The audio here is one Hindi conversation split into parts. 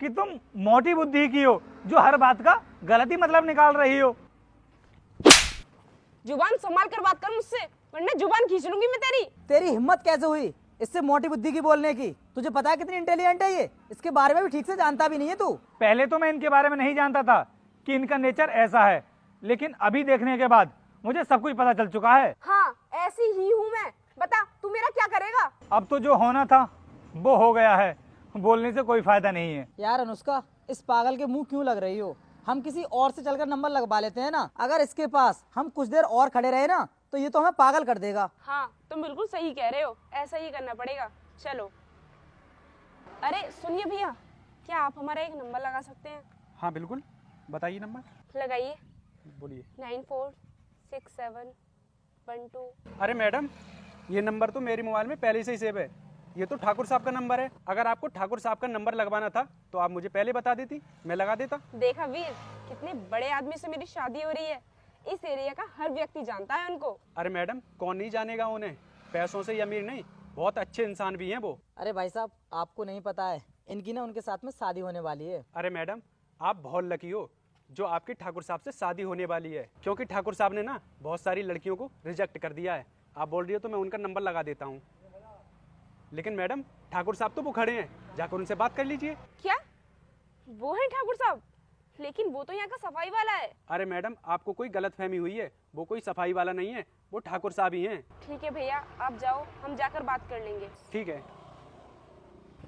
कि तुम मोटी बुद्धि की हो जो हर बात का गलत ही मतलब निकाल रही हो। जुबान संभाल कर बात कर मुझसे, वरना जुबान खींच लूंगी मैं तेरी। तेरी हिम्मत कैसे हुई इससे मोटी बुद्धि की बोलने की? तुझे पता है कितनी इंटेलिजेंट है ये? इसके बारे में भी ठीक से जानता भी नहीं है तू। पहले तो मैं इनके बारे में नहीं जानता था कि इनका नेचर ऐसा है, लेकिन अभी देखने के बाद मुझे सब कुछ पता चल चुका है। हाँ, ऐसी ही हूँ मैं। बता तू मेरा क्या करेगा? अब तो जो होना था वो हो गया है, बोलने से कोई फायदा नहीं है। यार अनुष्का, इस पागल के मुंह क्यों लग रही हो? हम किसी और से चलकर नंबर लगवा लेते हैं ना। अगर इसके पास हम कुछ देर और खड़े रहे ना तो ये तो हमें पागल कर देगा। हाँ, तुम बिल्कुल सही कह रहे हो, ऐसा ही करना पड़ेगा। चलो। अरे सुनिए भैया, क्या आप हमारा एक नंबर लगा सकते हैं? हाँ बिल्कुल, बताइए नंबर। लगाइए। बोलिए। 946712। अरे मैडम, ये नंबर तो मेरे मोबाइल में पहले से ही सेव है। ये तो ठाकुर साहब का नंबर है। अगर आपको ठाकुर साहब का नंबर लगवाना था तो आप मुझे पहले बता देती, मैं लगा देता। देखा वीर, कितने बड़े आदमी से मेरी शादी हो रही है। इस एरिया का हर व्यक्ति जानता है उनको। अरे मैडम, कौन नहीं जानेगा उन्हें? पैसों से ही अमीर नहीं, बहुत अच्छे इंसान भी हैं वो। अरे भाई साहब, आपको नहीं पता है, इनकी ना उनके साथ में शादी होने वाली है। अरे मैडम, आप बहुत लकी हो जो आपके ठाकुर साहब से शादी होने वाली है, क्योंकि ठाकुर साहब ने ना बहुत सारी लड़कियों को रिजेक्ट कर दिया है। आप बोल रही हो तो मैं उनका नंबर लगा देता हूँ। लेकिन मैडम, ठाकुर साहब तो वो खड़े हैं, जाकर उनसे बात कर लीजिए। क्या वो है ठाकुर साहब? लेकिन वो तो यहाँ का सफाई वाला है। अरे मैडम, आपको कोई गलतफहमी हुई है, वो कोई सफाई वाला नहीं है, वो ठाकुर साहब ही हैं। ठीक है भैया, आप जाओ, हम जाकर बात कर लेंगे। ठीक है।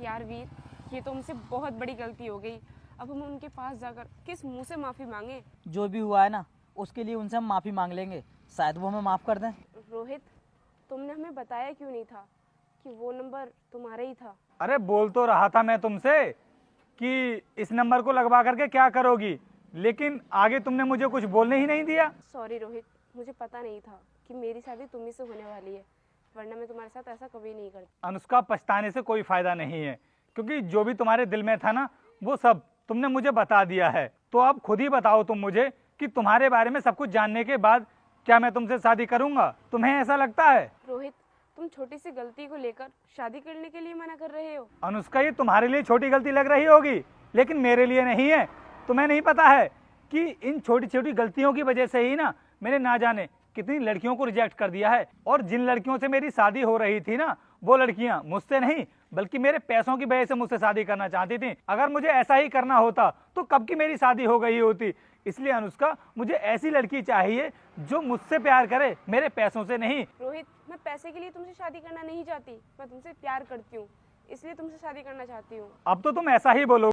यार वीर, ये तो हमसे बहुत बड़ी गलती हो गई। अब हम उनके पास जाकर किस मुंह से माफी मांगे? जो भी हुआ है ना, उसके लिए उनसे हम माफी मांग लेंगे, शायद वो हमें माफ कर दें। रोहित, तुमने हमें बताया क्यों नहीं था कि वो नंबर तुम्हारा ही था? अरे बोल तो रहा था मैं तुमसे कि इस नंबर को लगवा करके क्या करोगी, लेकिन आगे तुमने मुझे कुछ बोलने ही नहीं दिया। सॉरी रोहित, मुझे पता नहीं था कि मेरी शादी तुम्ही से होने वाली है, वरना मैं तुम्हारे साथ ऐसा कभी नहीं करती। अनुष्का, पछताने से कोई फायदा नहीं है, क्योंकि जो भी तुम्हारे दिल में था ना वो सब तुमने मुझे बता दिया है। तो अब खुद ही बताओ तुम मुझे कि तुम्हारे बारे में सब कुछ जानने के बाद क्या मैं तुमसे शादी करूंगा? तुम्हें ऐसा लगता है? रोहित, तुम छोटी सी गलती को लेकर शादी करने के लिए मना कर रहे हो। अनुष्का, ये तुम्हारे लिए छोटी गलती लग रही होगी, लेकिन मेरे लिए नहीं है। तुम्हें नहीं पता है कि इन छोटी छोटी गलतियों की वजह से ही ना मैंने ना जाने कितनी लड़कियों को रिजेक्ट कर दिया है। और जिन लड़कियों से मेरी शादी हो रही थी ना, वो लड़कियां मुझसे नहीं बल्कि मेरे पैसों की वजह से मुझसे शादी करना चाहती थी। अगर मुझे ऐसा ही करना होता तो कब की मेरी शादी हो गई होती। इसलिए अनुष्का, मुझे ऐसी लड़की चाहिए जो मुझसे प्यार करे, मेरे पैसों से नहीं। रोहित, मैं पैसे के लिए तुमसे शादी करना नहीं चाहती, मैं तुमसे प्यार करती हूँ, इसलिए तुमसे शादी करना चाहती हूँ। अब तो तुम ऐसा ही बोलो।